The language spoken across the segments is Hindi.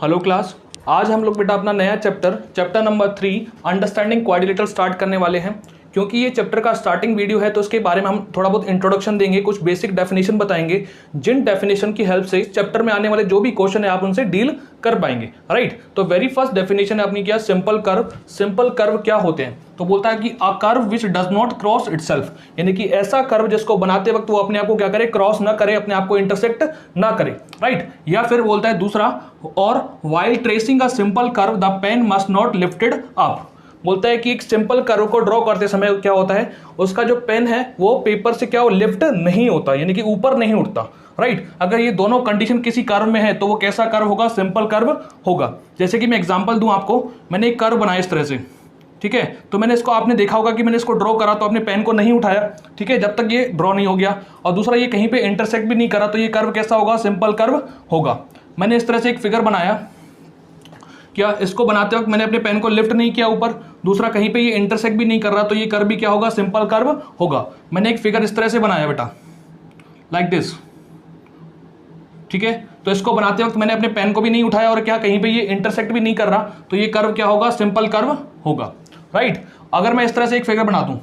Hello class. आज हम लोग बेटा अपना नया chapter number 3 understanding quadrilateral start करने वाले हैं। क्योंकि ये चैप्टर का स्टार्टिंग वीडियो है तो उसके बारे में हम थोड़ा बहुत इंट्रोडक्शन देंगे, कुछ बेसिक डेफिनेशन बताएंगे, जिन डेफिनेशन की हेल्प से इस चैप्टर में आने वाले जो भी क्वेश्चन है आप उनसे डील कर पाएंगे। राइट, तो वेरी फर्स्ट डेफिनेशन है अपनी क्या, सिंपल कर्व। सिंपल कर्व क्या होते हैं? तो बोलता है कि a curve which does not cross itself, यानी कि ऐसा कर्व जिसको बनाते वक्त वो अपने आप को क्या करे, क्रॉस ना करे, अपने आप को इंटरसेक्ट ना करे। राइट, या फिर बोलता है दूसरा, और while tracing a simple curve the pen must not lifted up. बोलता है कि एक सिंपल कर्व को ड्रॉ करते समय क्या होता है, उसका जो पेन है वो पेपर से क्या, वो लिफ्ट नहीं होता, यानी कि ऊपर नहीं उठता। राइट, अगर ये दोनों कंडीशन किसी कर्व में है तो वो कैसा कर्व होगा, सिंपल कर्व होगा। जैसे कि मैं एग्जांपल दूं आपको, मैंने एक कर्व बनाया इस तरह से, ठीक है, तो मैंने इसको, आपने देखा होगा कि मैंने इसको ड्रॉ करा तो अपने पेन को नहीं उठाया, ठीक है, जब तक ये ड्रॉ नहीं हो गया, और दूसरा ये कहीं पे इंटरसेक्ट भी नहीं करा, तो ये कर्व कैसा होगा, सिंपल कर्व होगा। मैंने इस तरह से एक फिगर बनाया, क्या इसको बनाते वक्त मैंने अपने पेन को लिफ्ट नहीं किया ऊपर, दूसरा कहीं पे ये इंटरसेक्ट भी नहीं कर रहा, तो ये कर्व भी क्या होगा, सिंपल कर्व होगा। मैंने एक फिगर इस तरह से बनाया बेटा, लाइक दिस, ठीक है, तो इसको बनाते वक्त मैंने अपने पेन को भी नहीं उठाया और क्या कहीं पे ये इंटरसेक्ट भी नहीं कर रहा, तो ये कर्व क्या होगा, सिंपल कर्व होगा। राइट, अगर मैं इस तरह से एक फिगर बना दूं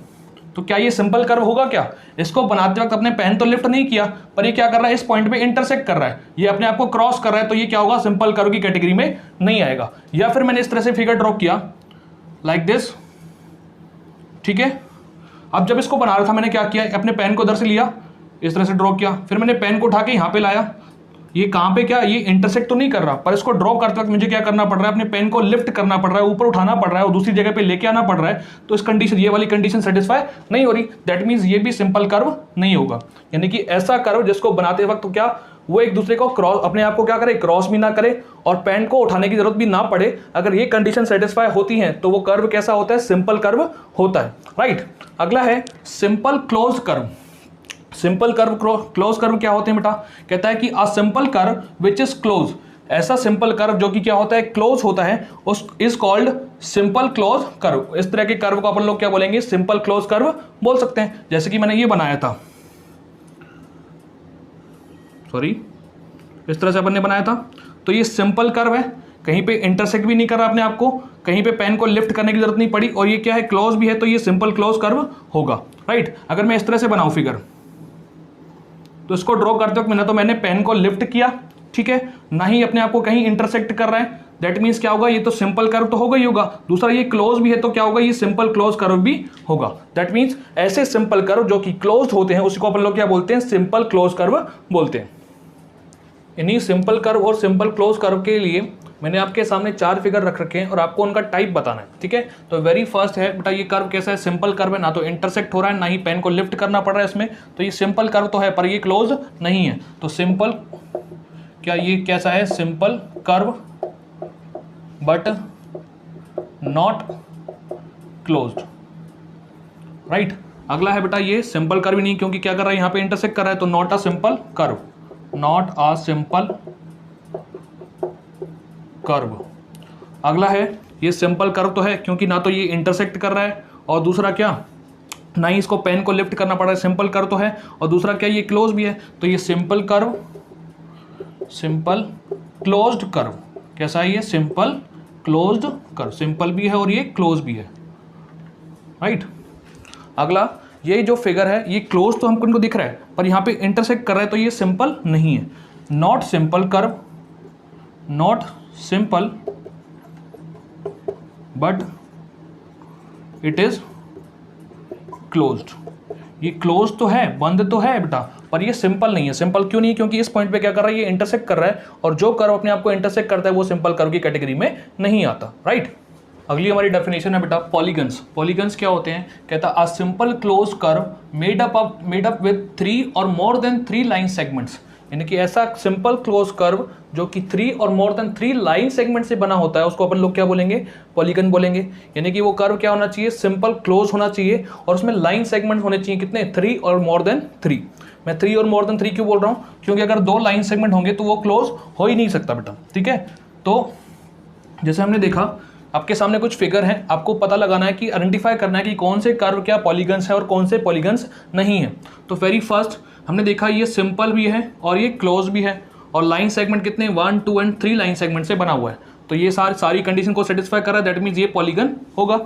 तो क्या ये सिंपल कर्व होगा? क्या इसको बनाते वक्त अपने पेन तो लिफ्ट नहीं किया, पर ये क्या कर रहा है, इस पॉइंट पे इंटरसेक्ट कर रहा है, ये अपने आप को क्रॉस कर रहा है, तो ये क्या होगा, सिंपल कर्व की कैटेगरी में नहीं आएगा। या फिर मैंने इस तरह से फिगर ड्रॉ किया लाइक दिस, ठीक है, अब जब इसको बना रहा था मैंने क्या किया, अपने पेन को उधर से लिया, इस तरह से ड्रॉ किया, फिर मैंने पेन को उठा के यहाँ पे लाया, ये कहाँ पे क्या, ये इंटरसेक्ट तो नहीं कर रहा, पर इसको ड्रॉ करते वक्त मुझे क्या करना पड़ रहा है, अपने पेन को लिफ्ट करना पड़ रहा है, ऊपर उठाना पड़ रहा है और दूसरी जगह पे लेके आना पड़ रहा है, तो इस कंडीशन, ये वाली कंडीशन सेटिस्फाई नहीं हो रही, दैट मींस ये भी सिंपल कर्व नहीं होगा। यानी कि ऐसा कर्व जिसको बनाते वक्त तो क्या, वो एक दूसरे को क्रॉस, अपने आप को क्या करे, क्रॉस भी ना करे और पेन को उठाने की जरूरत भी ना पड़े, अगर ये कंडीशन सेटिस्फाई होती है तो वो कर्व कैसा होता है, सिंपल कर्व होता है। राइट, अगला है simple close curve. Simple curve close curve क्या होते हैं बेटा? कहता है कि अ simple curve which is close, ऐसा सिंपल कर्व जो कि क्या होता है, क्लोज होता है, उस is called simple close curve. इस तरह के कर्व को अपन लोग क्या बोलेंगे, सिंपल क्लोज कर्व बोल सकते हैं। जैसे कि मैंने ये बनाया था, सॉरी, इस तरह से अपन ने बनाया था, तो ये सिंपल कर्व है, कहीं पे इंटरसेक्ट भी नहीं कर रहा अपने आप को, कहीं पे पेन को लिफ्ट करने की जरूरत नहीं पड़ी, और ये क्या है, क्लोज भी है, तो ये सिंपल क्लोज कर्व होगा। राइट, अगर मैं इस तरह से बनाऊं फिगर, तो इसको ड्रॉ करते वक्त मैंने पेन को लिफ्ट किया, ठीक है, ना ही अपने आप को कहीं इंटरसेक्ट कर रहा है, दैट मींस क्या होगा, ये तो सिंपल कर्व तो होगा ही होगा, दूसरा ये क्लोज भी है तो क्या होगा, ये सिंपल क्लोज कर्व भी होगा। दैट मींस ऐसे सिंपल कर्व जो कि क्लोज होते हैं उसको अपन लोग क्या बोलते हैं, सिंपल क्लोज कर्व बोलते हैं। इन्हीं सिंपल कर्व और सिंपल क्लोज कर्व के लिए मैंने आपके सामने 4 फिगर रख रखे हैं और आपको उनका टाइप बताना है, ठीक है। तो वेरी फर्स्ट है बेटा, ये कर्व कैसा है, सिंपल कर्व है, ना तो इंटरसेक्ट हो रहा है, ना ही पेन को लिफ्ट करना पड़ रहा है इसमें, तो ये सिंपल कर्व तो है पर ये क्लोज नहीं है। तो सिंपल, क्या ये कैसा है, simple curve but not closed. Right, अगला है बेटा ये सिंपल कर्व ही नहीं, क्योंकि क्या कर रहा है, यहाँ पे इंटरसेक्ट कर रहा है, तो not a simple curve, not a simple curve. अगला है ये सिंपल कर्व तो है, क्योंकि ना तो ये इंटरसेक्ट कर रहा है और दूसरा क्या, ना ही इसको पेन को लिफ्ट करना पड़ रहा है, सिंपल कर्व तो है, और दूसरा क्या, ये क्लोज भी है, तो ये simple curve, simple closed curve. कैसा है ये, सिंपल क्लोज्ड कर्व, सिंपल भी है और ये क्लोज भी है। राइट, अगला ये जो फिगर है ये क्लोज तो हमको दिख रहा है पर यहाँ पे इंटरसेक्ट कर रहा है, तो ये सिंपल नहीं है। Not simple curve, not simple but it is closed. ये क्लोज तो है, बंद तो है बेटा, पर ये सिंपल नहीं है। सिंपल क्यों नहीं है, क्योंकि इस पॉइंट पे क्या कर रहा है, ये इंटरसेक्ट कर रहा है, और जो कर्व अपने आप को इंटरसेक्ट करता है वो सिंपल कर्व की कैटेगरी में नहीं आता। राइट, अगली हमारी डेफिनेशन है बेटा पॉलीगन्स। पॉलीगन्स क्या होते हैं? कहता है a simple close curve made up with 3 और मोर देन 3 लाइन सेगमेंट्स, यानी कि ऐसा सिंपल क्लोज कर्व जो कि 3 और मोर देन 3 लाइन सेगमेंट से बना होता है उसको अपन लोग क्या बोलेंगे, पॉलीगन बोलेंगे। यानी कि वो कर्व क्या होना चाहिए, सिंपल क्लोज होना चाहिए और उसमें लाइन सेगमेंट होने चाहिए कितने, 3 और मोर देन 3। मैं 3 और मोर देन 3 क्यों बोल रहा हूँ, क्योंकि अगर 2 लाइन सेगमेंट होंगे तो वो क्लोज हो ही नहीं सकता बेटा, ठीक है। तो जैसे हमने देखा, आपके सामने कुछ फिगर हैं, आपको पता लगाना है कि आइडेंटिफाई करना है कि कौन से कर्व क्या पॉलीगन्स है और कौन से पॉलीगन्स नहीं है। तो वेरी फर्स्ट हमने देखा ये सिंपल भी है और ये क्लोज भी है, और लाइन सेगमेंट कितने 1, 2 एंड 3 लाइन सेगमेंट से बना हुआ है। तो ये सारी कंडीशन को सेटिस्फाई कर रहा है, दैट मीन्स ये पॉलीगन होगा।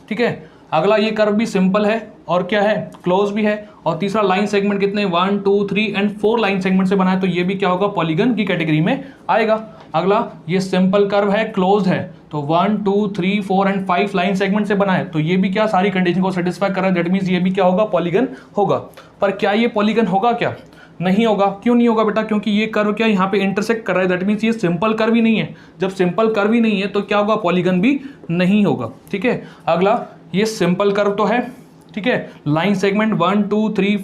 ठीक है, अगला ये कर्व भी सिंपल है और क्या है, क्लोज भी है। और तीसरा लाइन सेगमेंट कितने 1, 2, 3 एंड 4 लाइन सेगमेंट से बना है, तो ये भी क्या होगा, पॉलीगन की कैटेगरी में आएगा। अगला ये सिंपल कर्व है, क्लोज है, तो 1, 2, 3, 4 एंड 5 लाइन सेगमेंट से बना है, तो ये भी क्या सारी कंडीशन को सेटिस्फाई कर रहा है, दैट मीन्स ये भी क्या होगा, पॉलीगन होगा। पर क्या ये पॉलीगन होगा क्या, नहीं होगा। क्यों नहीं होगा बेटा, क्योंकि ये कर्व क्या यहाँ पे इंटरसेक्ट कर रहा है, दैट मीन्स ये सिंपल कर्व ही नहीं है। जब सिंपल कर्व ही नहीं है तो क्या होगा, पॉलीगन भी नहीं होगा। ठीक है, अगला ये सिंपल कर्व तो है, ठीक है, लाइन सेगमेंट 1, 2, 3,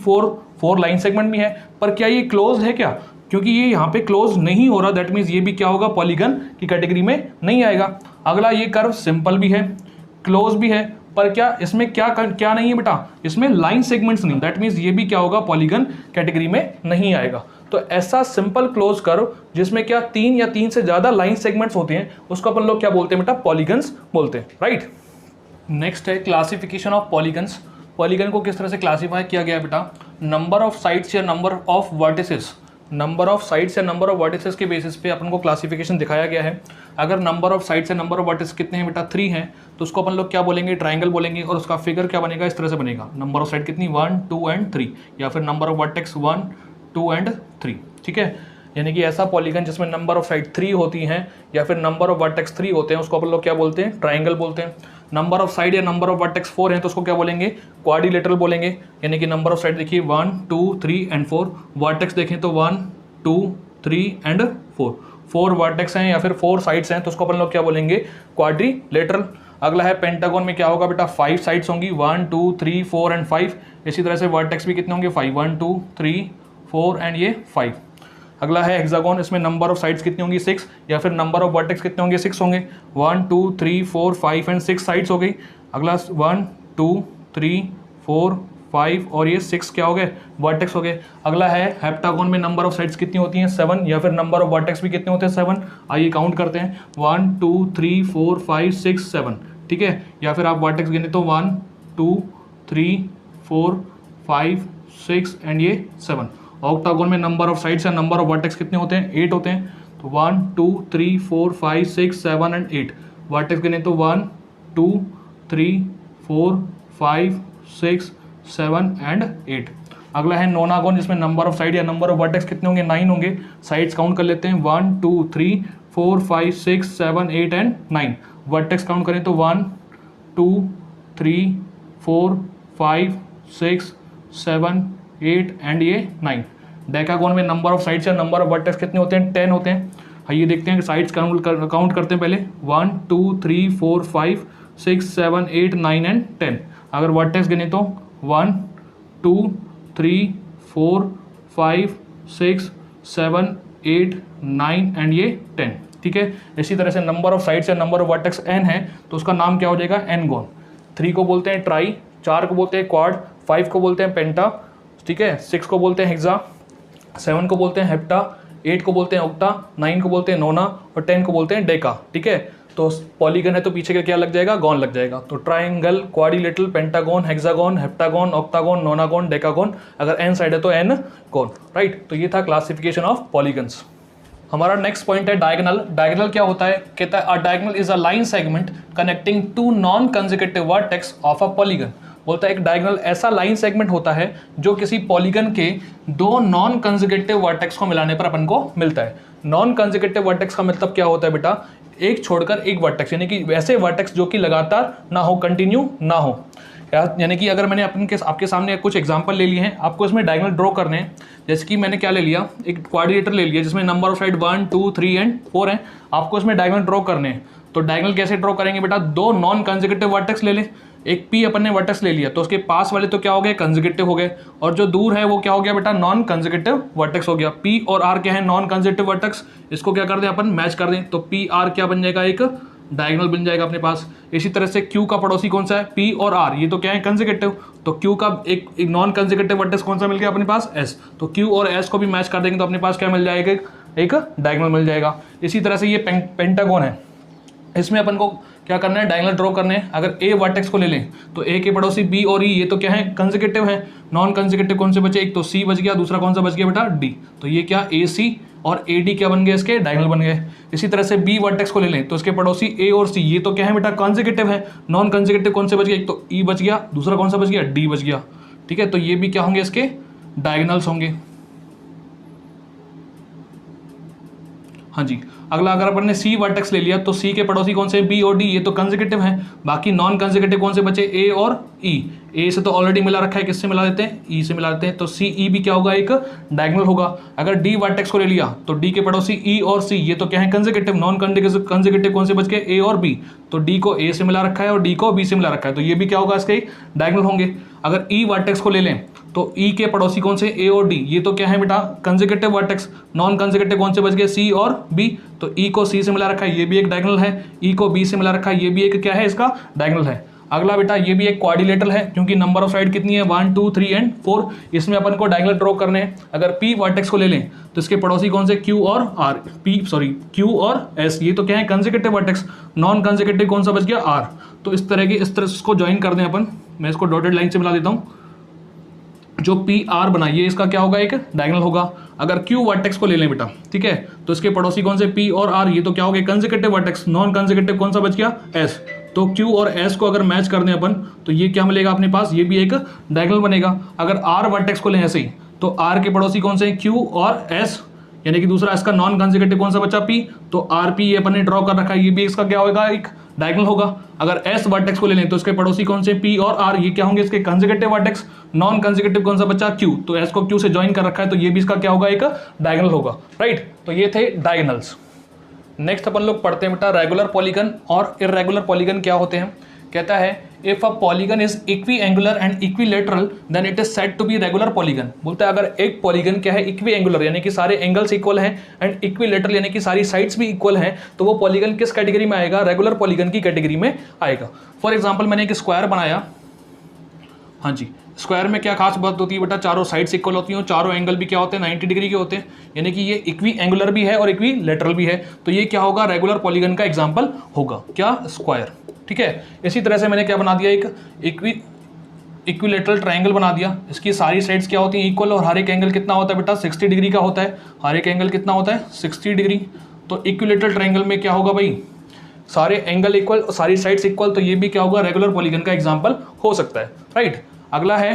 4 लाइन सेगमेंट भी है, पर क्या ये क्लोज है क्या, क्योंकि ये यहाँ पे क्लोज नहीं हो रहा, दैट मीन्स ये भी क्या होगा, पॉलीगन की कैटेगरी में नहीं आएगा। अगला ये कर्व सिंपल भी है, क्लोज भी है, पर क्या इसमें क्या नहीं है बेटा, इसमें लाइन सेगमेंट्स नहीं, दैट मीन्स ये भी क्या होगा, पॉलीगन कैटेगरी में नहीं आएगा। तो ऐसा सिंपल क्लोज कर्व जिसमें क्या 3 या 3 से ज्यादा लाइन सेगमेंट्स होते हैं, उसको अपन लोग क्या बोलते हैं बेटा, पॉलीगन्स बोलते हैं, राइट। नेक्स्ट है क्लासिफिकेशन ऑफ पॉलीगन्स। पॉलीगन को किस तरह से क्लासीफाई किया गया है बेटा, नंबर ऑफ साइड्स या number of vertices, number of sides या नंबर ऑफ वर्टिसेस के बेसिस पे अपन को क्लासिफिकेशन दिखाया गया है। अगर नंबर ऑफ साइड्स या नंबर ऑफ वर्टिसेस कितने हैं बेटा, 3 हैं, तो उसको अपन लोग क्या बोलेंगे, ट्राइंगल बोलेंगे, और उसका फिगर क्या बनेगा, इस तरह से बनेगा, नंबर ऑफ साइड कितनी 1, 2 एंड 3, या फिर नंबर ऑफ वर्टेक्स 1, 2 एंड 3। ठीक है, यानी कि ऐसा पॉलीगन जिसमें नंबर ऑफ साइड 3 होती हैं या फिर नंबर ऑफ वर्टेक्स 3 होते हैं, उसको अपन लोग क्या बोलते हैं, ट्राइंगल बोलते हैं। नंबर ऑफ साइड या नंबर ऑफ वर्टेक्स 4 हैं, तो उसको क्या बोलेंगे, क्वाड्रिलेटरल बोलेंगे। यानी कि नंबर ऑफ साइड देखिए 1, 2, 3 एंड 4, वर्टेक्स देखें तो 1, 2, 3 एंड 4 वर्टेक्स हैं या फिर 4 साइड्स हैं, तो उसको अपन लोग क्या बोलेंगे, क्वाड्रिलेटरल। अगला है पेंटागन में क्या होगा बेटा, 5 साइड्स होंगी, 1, 2, 3, 4 एंड 5। इसी तरह से वर्टेक्स भी कितने होंगे, 5, 1, 2, 3, 4 एंड ये 5। अगला है हेक्सागोन, इसमें नंबर ऑफ साइड्स कितनी होंगी, 6, या फिर नंबर ऑफ वर्टेक्स कितने होंगे, 6 होंगे, 1, 2, 3, 4, 5 एंड 6 साइड्स हो गई। अगला 1, 2, 3, 4, 5 और ये 6 क्या हो गए, वर्टेक्स हो गए। अगला है हेप्टागोन में नंबर ऑफ साइड्स कितनी होती हैं, 7, या फिर नंबर ऑफ वर्टेक्स भी कितने होते हैं, 7। आइए काउंट करते हैं, 1, 2, 3, 4, 5, 6, 7। ठीक है, या फिर आप वर्टेक्स गिने तो 1, 2, 3, 4, 5, 6 एंड ये 7। ऑक्टागोन में नंबर ऑफ साइड्स या नंबर ऑफ वर्टेक्स कितने होते हैं, 8 होते हैं, तो 1, 2, 3, 4, 5, 6, 7 एंड 8। वर्टेक्स गिने तो 1, 2, 3, 4, 5, 6, 7 एंड 8। अगला है नोनागोन, जिसमें नंबर ऑफ साइड या नंबर ऑफ वर्टेक्स कितने होंगे, 9 होंगे। साइड्स काउंट कर लेते हैं, 1, 2, 3, 4, 5, 6, 7, 8 एंड 9। वर्टेक्स काउंट करें तो 1, 2, 3, 4, 5, 6, 7, 8 एंड ये 9। डेकागोन में नंबर ऑफ साइड्स या नंबर ऑफ वर्टेक्स कितने होते हैं, 10 होते हैं। आइए देखते हैं कि साइड्स काउंट करते हैं पहले, 1, 2, 3, 4, 5, 6, 7, 8, 9 एंड 10। अगर वर्टेक्स गिने तो 1, 2, 3, 4, 5, 6, 7, 8, 9 एंड ये 10। ठीक है, इसी तरह से नंबर ऑफ साइड्स या नंबर ऑफ वर्टेक्स n है, तो उसका नाम क्या हो जाएगा, एनगोन। 3 को बोलते हैं ट्राई, 4 को बोलते हैं क्वाड, 5 को बोलते हैं पेंटा, ठीक है, 6 को बोलते हैं हेक्सा, 7 को बोलते हैं हेप्टा, 8 को बोलते हैं ऑक्टा, 9 को बोलते हैं नोना और 10 को बोलते हैं डेका। ठीक है, तो पॉलीगन है तो पीछे का क्या लग जाएगा, गॉन लग जाएगा। तो triangle, quadrilateral, pentagon, hexagon, heptagon, octagon, nonagon, decagon. अगर n साइड है तो n गॉन, राइट। तो ये था क्लासिफिकेशन ऑफ पॉलीगन्स। हमारा नेक्स्ट पॉइंट है डायगोनल। डायगोनल क्या होता है, कहता है a diagonal is a line segment connecting two non consecutive vertex of a polygon. बोलता है एक डायगोनल ऐसा लाइन सेगमेंट होता है जो किसी पॉलीगन के 2 नॉन कंसेक्यूटिव वर्टेक्स को मिलाने पर अपन को मिलता है। नॉन कंसेक्यूटिव वर्टेक्स का मतलब क्या होता है बेटा, एक छोड़कर एक वर्टेक्स, यानी कि वैसे वर्टेक्स जो कि लगातार ना हो, कंटिन्यू ना हो। यानी कि अगर मैंने आपके सामने कुछ एग्जांपल ले लिए हैं, आपको इसमें डायगोनल ड्रॉ करने हैं। जैसे कि मैंने क्या ले लिया, एक क्वाड्रिलेटर ले लिया जिसमें नंबर ऑफ साइड 1, 2, 3 एंड 4 हैं। आपको इसमें डायगोनल ड्रॉ करने हैं, तो डायगोनल कैसे ड्रॉ करेंगे बेटा, 2 नॉन कंसेक्यूटिव वर्टेक्स ले ले। एक P अपन ने वर्टेक्स ले लिया, तो उसके पास वाले तो क्या हो गए, कंसेक्यूटिव हो गए, और जो दूर है वो क्या हो गया बेटा, नॉन कंसेक्यूटिव वर्टेक्स हो गया। P और R क्या है, नॉन कंसेक्यूटिव वर्टेक्स। इसको क्या कर दें अपन, मैच कर दें, तो P R क्या बन जाएगा, एक डायगोनल बन जाएगा अपने पास। इसी तरह से Q का पड़ोसी कौन सा है, P और R, ये तो क्या है, कंसेक्यूटिव। तो Q का एक नॉन कंसेक्यूटिव वर्टेक्स कौन सा मिल गया अपने पास, S। तो Q और S को भी मैच कर देंगे तो अपने पास क्या मिल जाएगा, एक डायगोनल मिल जाएगा। इसी तरह से ये पेंटागोन है, इसमें अपन को क्या करना है, डायगोनल ड्रॉ करने हैं। अगर A वर्टेक्स को ले लें तो A के पड़ोसी B और E, ये तो क्या है, कंसेक्यूटिव है। नॉन कंसेक्यूटिव कौन से बचे, एक तो C बच गया, दूसरा कौन सा बच गया बेटा, D। तो ये क्या AC और AD क्या बन गए, इसके डायगोनल बन गए। इसी तरह से B वर्टेक्स को ले लें तो इसके पड़ोसी A और C, ये तो क्या है बेटा, कॉन्जिक्यूटिव है। नॉन कॉन्जिक्यूटिव कौन से बच गए, एक तो E बच गया, दूसरा कौन सा बच गया, D बच गया। ठीक है, तो ये भी क्या होंगे, इसके डायगोनल्स होंगे। हाँ जी, अगला अगर अपन ने C वर्टेक्स ले लिया तो C के पड़ोसी कौन से, B और D, ये तो कंसेक्यूटिव हैं। बाकी नॉन कंसेक्यूटिव कौन से बचे, A और E। A से तो ऑलरेडी मिला रखा है, किससे मिला देते हैं, E से मिला देते हैं, तो CE भी क्या होगा, एक डायगोनल होगा। अगर D वर्टेक्स को ले लिया तो D के पड़ोसी E और C, ये तो क्या है, कंसेक्यूटिव। नॉन कंसेक्यूटिव कौन से बच गए, A और B, तो D को A से मिला रखा है और D को B से मिला रखा है, तो ये भी क्या होगा, इसके डायगोनल होंगे। अगर E वर्टेक्स को ले लें तो E के पड़ोसी कौन से, A और D, ये तो क्या है बेटा, कंसेक्यूटिव वर्टेक्स। नॉन कंसेक्यूटिव कौन से बच गए, C और B, तो E को C से मिला रखा है, ये भी एक डायगोनल है। E को B से मिला रखा है, ये भी एक क्या है, इसका डायगोनल है। अगला बेटा ये भी एक क्वाड्रिलेटरल है, क्योंकि नंबर ऑफ साइड कितनी है, 1 2 3 एंड 4, इसमें अपन को डायगोनल ड्रॉ करने हैं। अगर P वर्टेक्स को ले लें तो इसके पड़ोसी कौन से, Q और R, Q और S, ये तो क्या है, कंसेक्यूटिव वर्टेक्स। नॉन कंसेक्यूटिव कौन सा बच गया, R। तो इस तरह इसको ज्वाइन कर दें अपन, मैं इसको डॉटेड लाइन से मिला देता हूँ। जो PR बनाइए इसका क्या होगा, एक डायगोनल होगा। अगर Q वर्टेक्स को ले लें बेटा, ठीक है, तो इसके पड़ोसी कौन से, P और R, ये तो क्या हो गया, कंसेक्यूटिव वर्टेक्स। नॉन कंसेक्यूटिव कौन सा बच गया, S। तो Q और S को अगर मैच कर दें अपन तो ये क्या मिलेगा अपने पास, ये भी एक डायगोनल बनेगा। अगर R वर्टेक्स को लें ऐसे ही तो R के पड़ोसी कौन से, Q और S, यानी कि दूसरा इसका नॉन कंसेक्यूटिव कौन सा बचा, P, तो RP ये अपन ने ड्रॉ कर रखा है, ये भी इसका क्या होगा, एक डायगोनल होगा। अगर S वर्टेक्स को ले लें तो इसके पड़ोसी कौन से, P और R, ये क्या होंगे, इसके कंसेक्यूटिव वर्टेक्स। नॉन कंसेक्यूटिव कौन सा बचा, Q, तो S को Q से ज्वाइन कर रखा है, तो ये भी इसका क्या होगा, एक डायगोनल होगा। राइट, तो ये थे डायगोनल्स। नेक्स्ट अपन लोग पढ़ते हैं बेटा रेगुलर पॉलीगन और इर्रेगुलर पॉलीगन क्या होते हैं। कहता है if a polygon is equiangular and equilateral then it is said to be regular polygon. बोलता है अगर एक पॉलीगन क्या है, इक्वी एंगुलर यानी कि सारे एंगल्स इक्वल हैं, एंड इक्विलेटरल यानी कि सारी साइड्स भी इक्वल हैं, तो वो पॉलीगन किस कैटेगरी में आएगा, रेगुलर पॉलीगन की कैटेगरी में आएगा। फॉर एग्जाम्पल मैंने एक स्क्वायर बनाया, हाँ जी, स्क्वायर में क्या खास बात होती है बेटा, चारों साइड्स इक्वल होती हैं, चारों एंगल भी क्या होते हैं, 90 डिग्री के होते हैं, यानी कि ये इक्वी एंगुलर भी है और इक्वी लेटरल भी है, तो ये क्या होगा, रेगुलर पॉलीगन का एग्जांपल होगा, क्या, स्क्वायर। ठीक है, इसी तरह से मैंने क्या बना दिया, एक इक्विलेटरल ट्रायंगल बना दिया, इसकी सारी साइड्स क्या होती हैं, इक्वल, और हर एक एंगल कितना होता है बेटा, 60 डिग्री का होता है, हर एक एंगल कितना होता है, 60 डिग्री। तो इक्विलेटरल ट्रायंगल में क्या होगा भाई, सारे एंगल इक्वल, सारी साइड्स इक्वल, तो ये भी क्या होगा, रेगुलर पॉलीगन का एग्जांपल हो सकता है। राइट, अगला है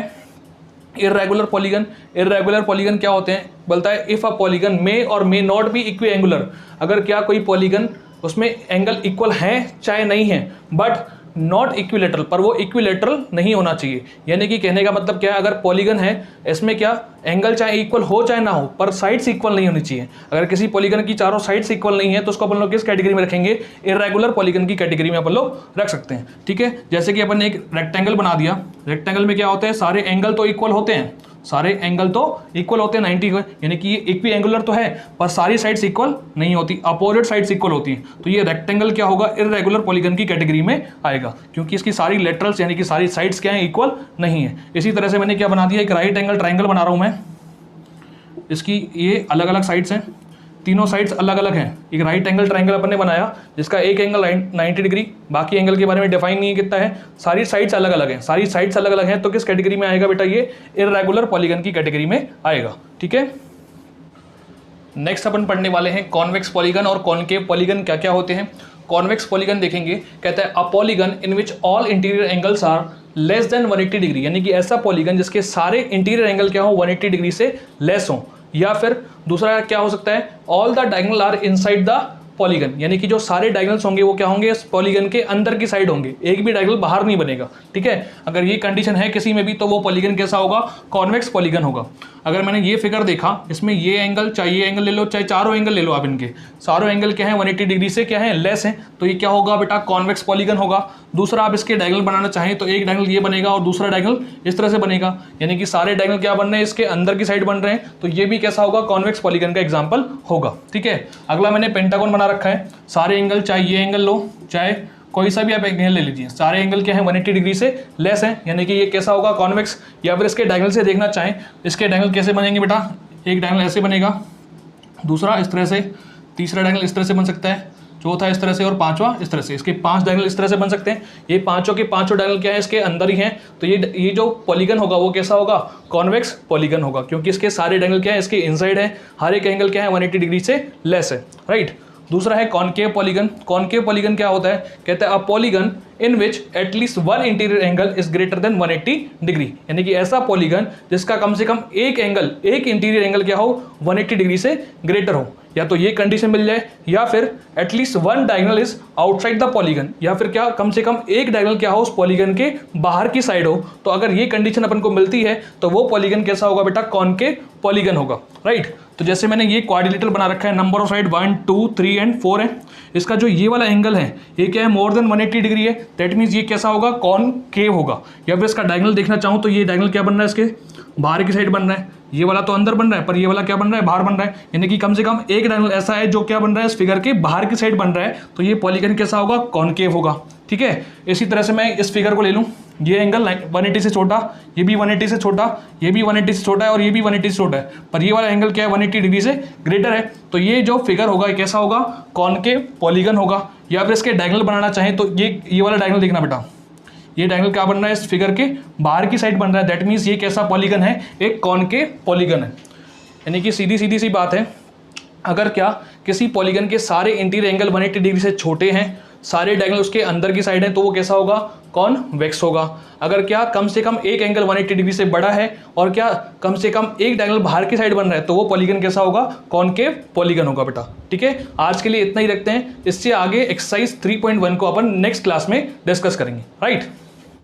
इर्रेगुलर पॉलीगन। इर्रेगुलर पॉलीगन क्या होते हैं, बोलता है इफ अ पॉलीगन मे और may not be equi angular, अगर क्या कोई पॉलीगन उसमें एंगल इक्वल हैं चाहे नहीं है, बट नॉट इक्विलेटरल, पर वो इक्विलेटरल नहीं होना चाहिए। यानी कि कहने का मतलब क्या है, अगर पॉलीगन है इसमें क्या एंगल चाहे इक्वल हो चाहे ना हो, पर साइड्स इक्वल नहीं होनी चाहिए। अगर किसी पॉलीगन की चारों साइड्स इक्वल नहीं है तो उसको अपन लोग किस कैटेगरी में रखेंगे, इर्रेगुलर पॉलीगन की कैटेगरी में अपन लोग रख सकते हैं। ठीक है, जैसे कि अपन ने एक रेक्टेंगल बना दिया, रेक्टेंगल में क्या होता है, सारे एंगल तो इक्वल होते हैं, सारे एंगल तो इक्वल होते हैं 90, यानी कि ये इक्वी एंगुलर तो है पर सारी साइड्स इक्वल नहीं होती, अपोजिट साइड्स इक्वल होती हैं, तो ये रेक्टेंगल क्या होगा, इर्रेगुलर पॉलीगन की कैटेगरी में आएगा, क्योंकि इसकी सारी लेटरल्स यानी कि सारी साइड्स क्या है, इक्वल नहीं है। इसी तरह से मैंने क्या बना दिया, एक राइट एंगल ट्रायंगल बना रहा हूं मैं, इसकी ये अलग अलग साइड्स हैं, तीनों साइड्स अलग अलग हैं। एक राइट एंगल ट्रायंगल अपन ने बनाया जिसका एक एंगल 90 डिग्री, बाकी एंगल के बारे में डिफाइन नहीं है कितना है, सारी साइड्स अलग अलग हैं, सारी साइड्स अलग अलग हैं, तो किस कैटेगरी में आएगा बेटा, ये इर्रेगुलर पॉलीगन की कैटेगरी में आएगा। ठीक है, नेक्स्ट अपन पढ़ने वाले हैं कॉन्वेक्स पॉलीगन और कॉनकेव पॉलीगन क्या क्या होते हैं। कॉन्वेक्स पॉलीगन देखेंगे, कहता है a polygon in which all interior angles are less than 180 degree, यानी कि ऐसा पॉलीगन जिसके सारे इंटीरियर एंगल क्या हो, 180 डिग्री से लेस हो। या फिर दूसरा क्या हो सकता है, all the diagonal are inside the polygon, यानी कि जो सारे डायगोनल्स होंगे वो क्या होंगे, इस पॉलीगन के अंदर की साइड होंगे, एक भी डायगोनल बाहर नहीं बनेगा। ठीक है, अगर ये कंडीशन है किसी में भी तो वो पॉलीगन कैसा होगा, कॉन्वेक्स पॉलीगन होगा। अगर मैंने ये फिगर देखा, इसमें ये एंगल, चाहे ये एंगल ले लो चाहे चारों एंगल ले लो आप, इनके सारों एंगल क्या है, 180 डिग्री से क्या है, लेस है, तो ये क्या होगा बेटा, कॉन्वेक्स पॉलीगन होगा। दूसरा आप इसके डायगोनल बनाना चाहें तो एक डायगोनल ये बनेगा और दूसरा डायगोनल इस तरह से बनेगा, यानी कि सारे डायगोनल क्या बन रहे हैं, इसके अंदर की साइड बन रहे हैं, तो ये भी कैसा होगा, कॉन्वेक्स पॉलीगन का एग्जाम्पल होगा। ठीक है, अगला मैंने पेंटागन बना रखा है, सारे एंगल चाहे ये एंगल लो चाहे कोई सा भी आप एंगल ले लीजिए, सारे एंगल क्या है, 180 डिग्री से लेस है, यानी कि ये कैसा होगा, कॉन्वेक्स। या फिर इसके डायगोनल से देखना चाहें, इसके डायगोनल कैसे बनेंगे बेटा, एक डायगोनल ऐसे बनेगा, दूसरा इस तरह से, तीसरा डायगोनल इस तरह से बन सकता है, चौथा इस तरह से और पांचवा इस तरह से। इसके 5 डायगोनल इस तरह से बन सकते हैं। ये पांचों के पांचों डायगोनल क्या है, इसके अंदर ही हैं। तो ये जो पॉलीगन होगा वो कैसा होगा, कॉन्वेक्स पॉलीगन होगा, क्योंकि इसके सारे डायगोनल क्या है, इसके इनसाइड है। हर एक एंगल क्या है, 180 डिग्री से लेस है, राइट। दूसरा है कॉनकेव पॉलीगन। कॉनकेव पॉलीगन क्या होता है, कहते हैं अ polygon in which at least one interior angle is greater than 180 degree, यानी कि ऐसा पॉलीगन जिसका कम से कम एक इंटीरियर एंगल क्या हो, 180 डिग्री से ग्रेटर हो। या तो ये कंडीशन मिल जाए, या फिर at least one diagonal is outside the polygon, या फिर क्या कम से कम एक डायगोनल क्या हो उस पॉलीगन के बाहर की साइड हो। तो अगर ये कंडीशन अपन को मिलती है तो वो पॉलीगन कैसा होगा बेटा, कॉनकेव पॉलीगन होगा, राइट। तो जैसे मैंने ये क्वाड्रिलेटरल बना रखा है, नंबर ऑफ साइड 1 2 3 एंड 4 है। इसका जो ये वाला एंगल है ये क्या है, मोर देन 180 डिग्री है। दैट मीन्स ये कैसा होगा, कॉनकेव होगा। या फिर इसका डायगोनल देखना चाहूँ तो ये डायगोनल क्या बन रहा है, इसके बाहर की साइड बन रहा है। ये वाला तो अंदर बन रहा है, पर ये वाला क्या बन रहा है, बाहर बन रहा है। यानी कि कम से कम एक डायगोनल ऐसा है जो क्या बन रहा है, इस फिगर के बाहर की साइड बन रहा है। तो ये पॉलीगन कैसा होगा, कॉनकेव होगा, ठीक है। इसी तरह से मैं इस फिगर को ले लूँ, ये एंगल 180 से छोटा, ये भी 180 से छोटा, ये भी 180 से छोटा है, और ये भी 180 से छोटा है, पर ये वाला एंगल क्या है, 180 डिग्री से ग्रेटर है। तो ये जो फिगर होगा ये कैसा होगा, कॉनकेव पॉलीगन होगा। या फिर इसके डायगोनल बनाना चाहें तो ये वाला डायगोनल देखना बेटा, ये डायगोनल क्या बन रहा है, इस फिगर के बाहर की साइड बन रहा है। दैट मीन्स ये कैसा पॉलीगन है, एक कॉनकेव पॉलीगन है। यानी कि सीधी सी बात है, अगर क्या किसी पॉलीगन के सारे इंटीरियर एंगल 180 डिग्री से छोटे हैं, सारे डायगोनल उसके अंदर की साइड है, तो वो कैसा होगा, कॉन्वेक्स होगा। अगर क्या कम से कम एक एंगल 180 डिग्री से बड़ा है, और क्या कम से कम एक डायगोनल बाहर की साइड बन रहा है, तो वो पॉलीगन कैसा होगा, कॉनकेव पॉलीगन होगा बेटा, ठीक है। आज के लिए इतना ही रखते हैं। इससे आगे एक्सरसाइज 3.1 को अपन नेक्स्ट क्लास में डिस्कस करेंगे, राइट।